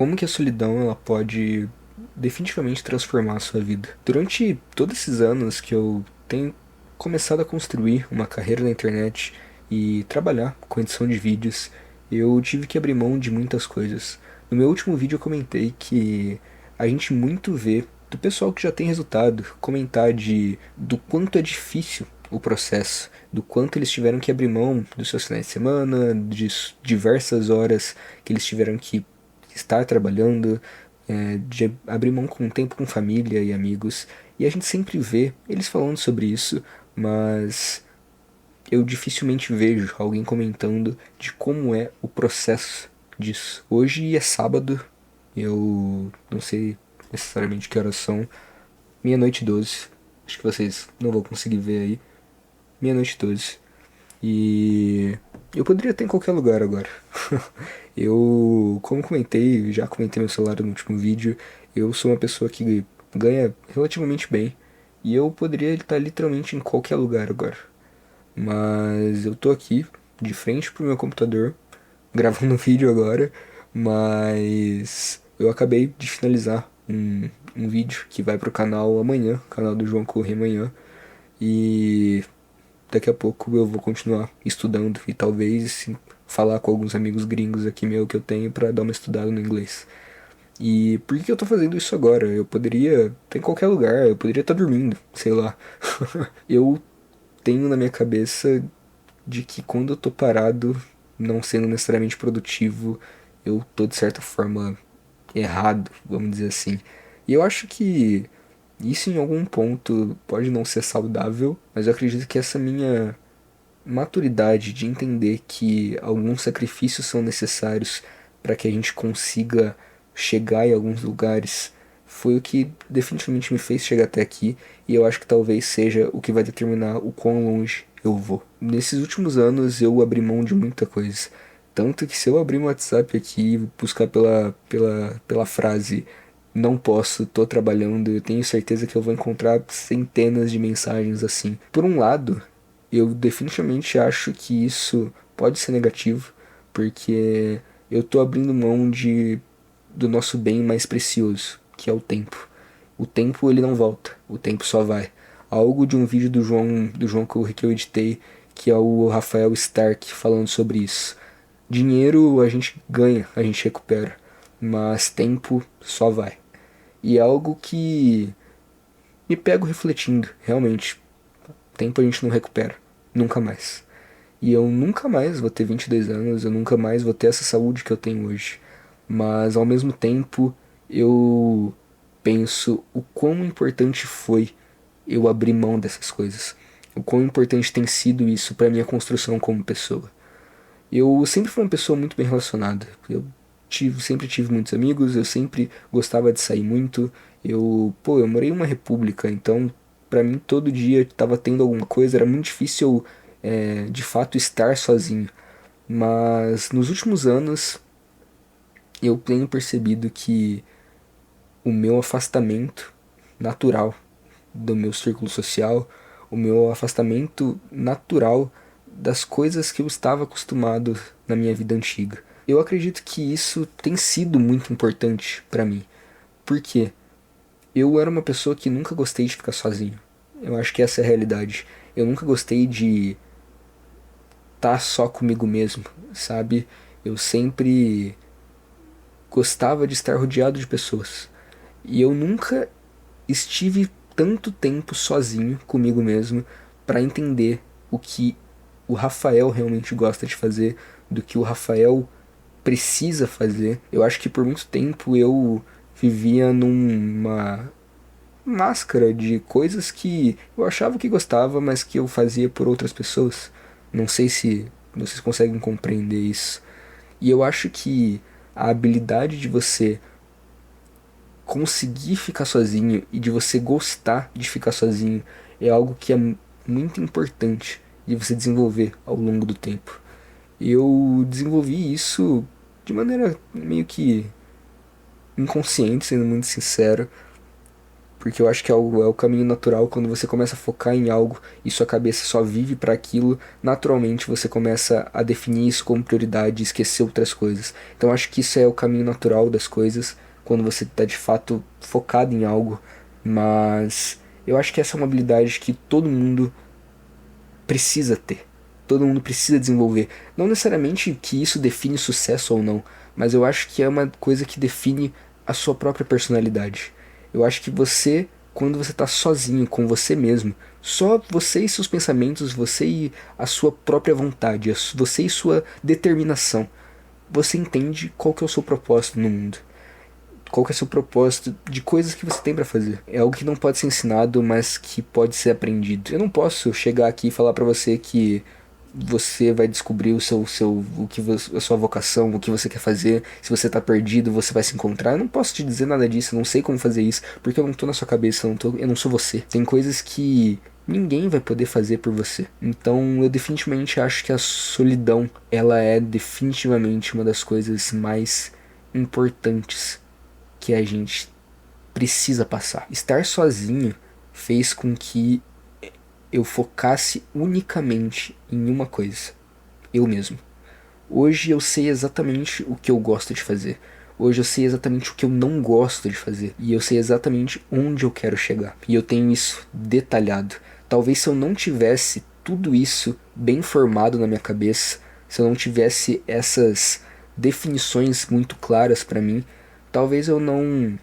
como que a solidão ela pode definitivamente transformar a sua vida. Durante todos esses anos que eu tenho começado a construir uma carreira na internet e trabalhar com edição de vídeos, eu tive que abrir mão de muitas coisas. No meu último vídeo eu comentei que a gente muito vê do pessoal que já tem resultado comentar do quanto é difícil o processo, do quanto eles tiveram que abrir mão dos seus finais de semana, de diversas horas que eles tiveram que estar trabalhando, de abrir mão com tempo com família e amigos. E a gente sempre vê eles falando sobre isso, mas eu dificilmente vejo alguém comentando de como é o processo disso. Hoje é sábado, eu não sei necessariamente que horas são, meia-noite e 12. Acho que vocês não vão conseguir ver aí. Meia-noite e 12. E eu poderia estar em qualquer lugar agora. Eu, como comentei, já comentei meu celular no último vídeo, eu sou uma pessoa que ganha relativamente bem. E eu poderia estar literalmente em qualquer lugar agora. Mas eu tô aqui, de frente pro meu computador, gravando um vídeo agora. Mas eu acabei de finalizar um vídeo que vai pro canal amanhã, canal do João Corrêa amanhã. E daqui a pouco eu vou continuar estudando e talvez falar com alguns amigos gringos aqui meu que eu tenho pra dar uma estudada no inglês. E por que eu tô fazendo isso agora? Eu poderia estar em qualquer lugar, eu poderia estar dormindo, sei lá. Eu tenho na minha cabeça de que quando eu tô parado, não sendo necessariamente produtivo, eu tô de certa forma errado, vamos dizer assim. E eu acho que isso em algum ponto pode não ser saudável, mas eu acredito que essa minha maturidade de entender que alguns sacrifícios são necessários para que a gente consiga chegar em alguns lugares foi o que definitivamente me fez chegar até aqui e eu acho que talvez seja o que vai determinar o quão longe eu vou. Nesses últimos anos eu abri mão de muita coisa. Tanto que se eu abrir meu WhatsApp aqui e buscar pela frase não posso, tô trabalhando, eu tenho certeza que eu vou encontrar centenas de mensagens assim. Por um lado, eu definitivamente acho que isso pode ser negativo, porque eu tô abrindo mão do nosso bem mais precioso, que é o tempo. O tempo ele não volta, o tempo só vai. Algo de um vídeo do João que eu editei, que é o Rafael Stark falando sobre isso. Dinheiro a gente ganha, a gente recupera, mas tempo só vai. E é algo que me pego refletindo, realmente. Tempo a gente não recupera, nunca mais. E eu nunca mais vou ter 22 anos, eu nunca mais vou ter essa saúde que eu tenho hoje. Mas ao mesmo tempo, eu penso o quão importante foi eu abrir mão dessas coisas. O quão importante tem sido isso para minha construção como pessoa. Eu sempre fui uma pessoa muito bem relacionada. Sempre tive muitos amigos, eu sempre gostava de sair muito. Eu morei em uma república, então pra mim todo dia tava tendo alguma coisa, era muito difícil de fato estar sozinho. Mas nos últimos anos eu tenho percebido que o meu afastamento natural do meu círculo social, o meu afastamento natural das coisas que eu estava acostumado na minha vida antiga. Eu acredito que isso tem sido muito importante para mim. Por quê? Eu era uma pessoa que nunca gostei de ficar sozinho. Eu acho que essa é a realidade. Eu nunca gostei de estar só comigo mesmo, sabe? Eu sempre gostava de estar rodeado de pessoas. E eu nunca estive tanto tempo sozinho comigo mesmo para entender o que o Rafael realmente gosta de fazer, do que o Rafael precisa fazer. Eu acho que por muito tempo eu vivia numa máscara de coisas que eu achava que gostava, mas que eu fazia por outras pessoas. Não sei se vocês conseguem compreender isso. E eu acho que a habilidade de você conseguir ficar sozinho e de você gostar de ficar sozinho é algo que é muito importante de você desenvolver ao longo do tempo. Eu desenvolvi isso de maneira meio que inconsciente, sendo muito sincero, Porque eu acho que é o caminho natural. Quando você começa a focar em algo e sua cabeça só vive para aquilo, naturalmente você começa a definir isso como prioridade e esquecer outras coisas. Então eu acho que isso é o caminho natural das coisas, quando você está de fato focado em algo. Mas eu acho que essa é uma habilidade que todo mundo precisa ter. Todo mundo precisa desenvolver. Não necessariamente que isso define sucesso ou não, mas eu acho que é uma coisa que define a sua própria personalidade. Eu acho que você, quando você está sozinho com você mesmo, só você e seus pensamentos, você e a sua própria vontade, você e sua determinação, você entende qual que é o seu propósito no mundo. Qual que é o seu propósito de coisas que você tem pra fazer. É algo que não pode ser ensinado, mas que pode ser aprendido. Eu não posso chegar aqui e falar pra você que você vai descobrir a sua vocação, o que você quer fazer. Se você tá perdido, você vai se encontrar. Eu não posso te dizer nada disso, eu não sei como fazer isso, porque eu não tô na sua cabeça, eu não sou você. Tem coisas que ninguém vai poder fazer por você. Então eu definitivamente acho que a solidão, ela é definitivamente uma das coisas mais importantes que a gente precisa passar. Estar sozinho fez com que eu focasse unicamente em uma coisa, eu mesmo. Hoje eu sei exatamente o que eu gosto de fazer. Hoje eu sei exatamente o que eu não gosto de fazer. E eu sei exatamente onde eu quero chegar. E eu tenho isso detalhado. Talvez se eu não tivesse tudo isso bem formado na minha cabeça, se eu não tivesse essas definições muito claras para mim, talvez eu não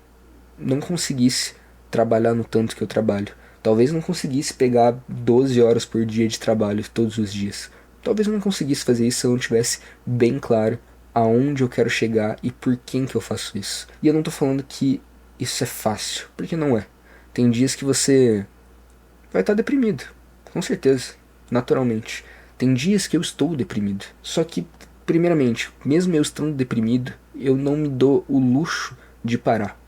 conseguisse trabalhar no tanto que eu trabalho. Talvez não conseguisse pegar 12 horas por dia de trabalho todos os dias. Talvez eu não conseguisse fazer isso se eu não tivesse bem claro aonde eu quero chegar e por quem que eu faço isso. E eu não tô falando que isso é fácil, porque não é. Tem dias que você vai estar deprimido, com certeza, naturalmente. Tem dias que eu estou deprimido. Só que, primeiramente, mesmo eu estando deprimido, eu não me dou o luxo de parar.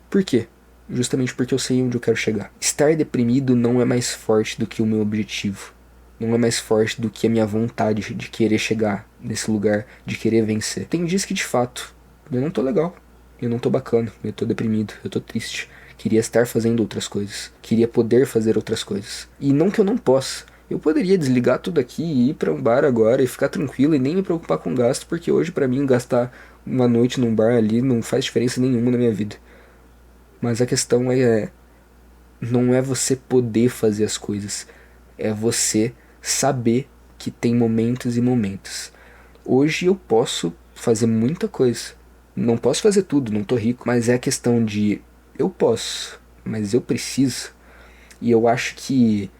Por quê? Justamente porque eu sei onde eu quero chegar. Estar deprimido não é mais forte do que o meu objetivo. Não é mais forte do que a minha vontade de querer chegar nesse lugar, de querer vencer. Tem dias que de fato eu não tô legal, eu não tô bacana, eu tô deprimido, eu tô triste. Queria estar fazendo outras coisas. Queria poder fazer outras coisas. E não que eu não possa. Eu poderia desligar tudo aqui e ir pra um bar agora e ficar tranquilo e nem me preocupar com gasto, porque hoje pra mim gastar uma noite num bar ali não faz diferença nenhuma na minha vida. Mas a questão não é você poder fazer as coisas, é você saber que tem momentos e momentos. Hoje eu posso fazer muita coisa. Não posso fazer tudo, não tô rico, mas é a questão de eu posso, mas eu preciso. E eu acho que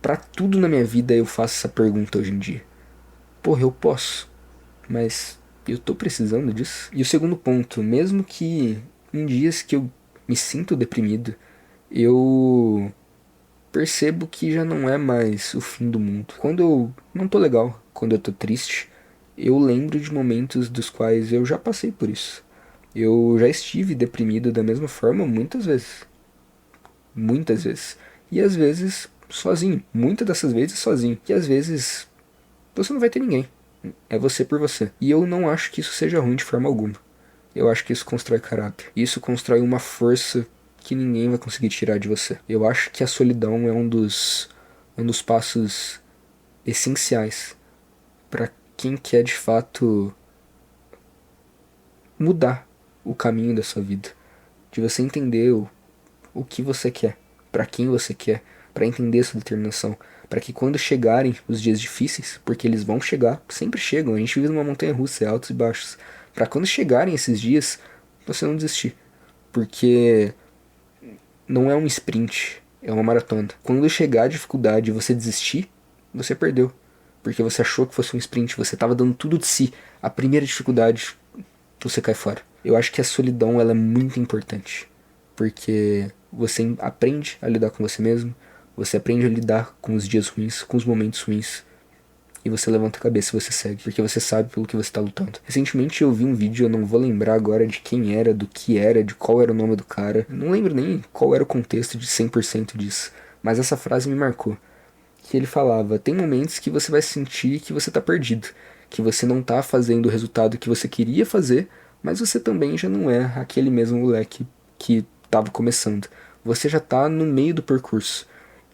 pra tudo na minha vida eu faço essa pergunta hoje em dia. Porra, eu posso, mas eu tô precisando disso. E o segundo ponto, mesmo que em dias que eu me sinto deprimido, eu percebo que já não é mais o fim do mundo. Quando eu não tô legal, quando eu tô triste, eu lembro de momentos dos quais eu já passei por isso. Eu já estive deprimido da mesma forma muitas vezes. Muitas vezes. E às vezes sozinho. Muitas dessas vezes sozinho. E às vezes você não vai ter ninguém. É você por você. E eu não acho que isso seja ruim de forma alguma. Eu acho que isso constrói caráter. Isso constrói uma força que ninguém vai conseguir tirar de você. Eu acho que a solidão é um dos passos essenciais para quem quer de fato mudar o caminho da sua vida. De você entender o que você quer, para quem você quer, para entender sua determinação, para que quando chegarem os dias difíceis, porque eles vão chegar, sempre chegam, a gente vive numa montanha russa, é altos e baixos, para quando chegarem esses dias, você não desistir, porque não é um sprint, é uma maratona. Quando chegar a dificuldade e você desistir, você perdeu, porque você achou que fosse um sprint, você estava dando tudo de si, a primeira dificuldade, você cai fora. Eu acho que a solidão ela é muito importante, porque você aprende a lidar com você mesmo, você aprende a lidar com os dias ruins, com os momentos ruins, e você levanta a cabeça e você segue, porque você sabe pelo que você está lutando. Recentemente eu vi um vídeo, eu não vou lembrar agora de quem era, do que era, de qual era o nome do cara, não lembro nem qual era o contexto de 100% disso, mas essa frase me marcou. Que ele falava, tem momentos que você vai sentir que você tá perdido, que você não tá fazendo o resultado que você queria fazer, mas você também já não é aquele mesmo moleque que tava começando. Você já tá no meio do percurso.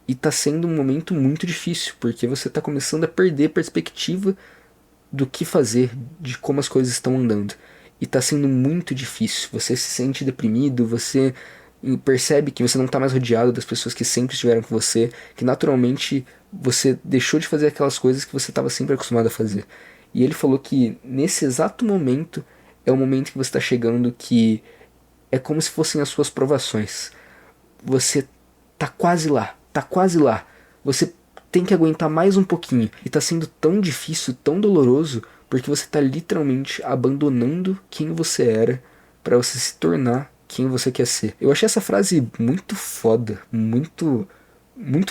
E tá sendo um momento muito difícil, porque você tá começando a perder perspectiva do que fazer, de como as coisas estão andando. E tá sendo muito difícil. Você se sente deprimido, você percebe que você não tá mais rodeado das pessoas que sempre estiveram com você, que naturalmente você deixou de fazer aquelas coisas que você estava sempre acostumado a fazer. E ele falou que nesse exato momento é o momento que você está chegando, que é como se fossem as suas provações. Você tá quase lá, tá quase lá. Você tem que aguentar mais um pouquinho. E tá sendo tão difícil, tão doloroso, porque você tá literalmente abandonando quem você era para você se tornar quem você quer ser. Eu achei essa frase muito foda, muito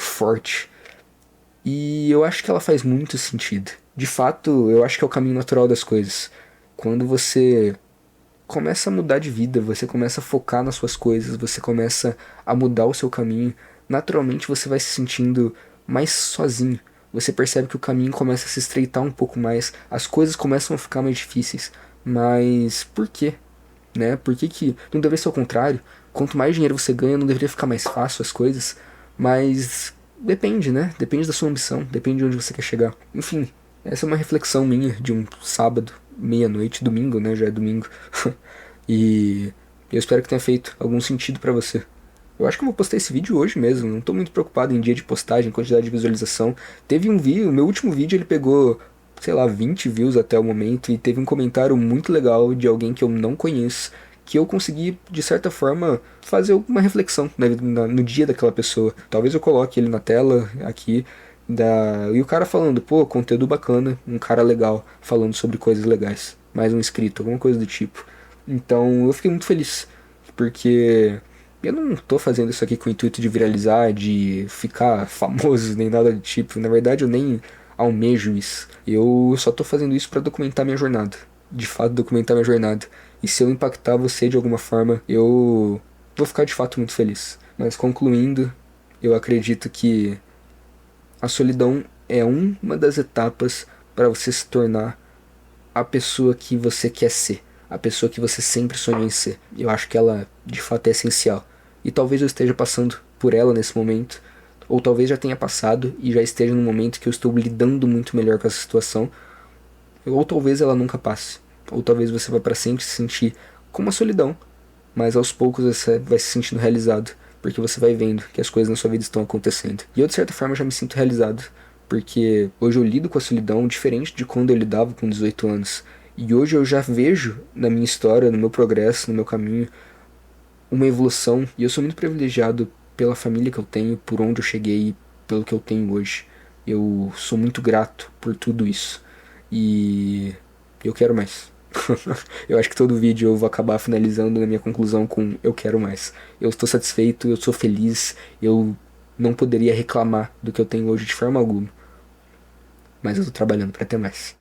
forte. E eu acho que ela faz muito sentido. De fato, eu acho que é o caminho natural das coisas. Quando você começa a mudar de vida, você começa a focar nas suas coisas, você começa a mudar o seu caminho, naturalmente você vai se sentindo mais sozinho. Você percebe que o caminho começa a se estreitar um pouco mais, as coisas começam a ficar mais difíceis. Mas por quê? Né? Por que que não deveria ser o contrário? Quanto mais dinheiro você ganha, não deveria ficar mais fácil as coisas? Mas depende, né? Depende da sua ambição, depende de onde você quer chegar. Enfim, essa é uma reflexão minha de um sábado, meia-noite, domingo, né? Já é domingo. E eu espero que tenha feito algum sentido pra você. Eu acho que eu vou postar esse vídeo hoje mesmo, não tô muito preocupado em dia de postagem, quantidade de visualização. Teve um vídeo, o meu último vídeo ele pegou, sei lá, 20 views até o momento, e teve um comentário muito legal de alguém que eu não conheço, que eu consegui, de certa forma, fazer uma reflexão no dia daquela pessoa. Talvez eu coloque ele na tela aqui, e o cara falando, pô, conteúdo bacana, um cara legal, falando sobre coisas legais. Mais um inscrito, alguma coisa do tipo. Então eu fiquei muito feliz, porque eu não tô fazendo isso aqui com o intuito de viralizar, de ficar famoso, nem nada do tipo. Na verdade, eu nem almejo isso. Eu só tô fazendo isso pra documentar minha jornada. De fato, documentar minha jornada. E se eu impactar você de alguma forma, eu vou ficar de fato muito feliz. Mas concluindo, eu acredito que a solidão é uma das etapas para você se tornar a pessoa que você quer ser, a pessoa que você sempre sonhou em ser. Eu acho que ela de fato é essencial. E talvez eu esteja passando por ela nesse momento, ou talvez já tenha passado e já esteja num momento que eu estou lidando muito melhor com essa situação, ou talvez ela nunca passe, ou talvez você vá para sempre se sentir com uma solidão, mas aos poucos você vai se sentindo realizado, porque você vai vendo que as coisas na sua vida estão acontecendo. E eu, de certa forma, já me sinto realizado, porque hoje eu lido com a solidão diferente de quando eu lidava com 18 anos. E hoje eu já vejo na minha história, no meu progresso, no meu caminho, uma evolução. E eu sou muito privilegiado pela família que eu tenho, por onde eu cheguei e pelo que eu tenho hoje. Eu sou muito grato por tudo isso. E eu quero mais. Eu acho que todo vídeo eu vou acabar finalizando na minha conclusão com eu quero mais. Eu estou satisfeito, eu sou feliz, eu não poderia reclamar do que eu tenho hoje de forma alguma. Mas eu tô trabalhando para ter mais.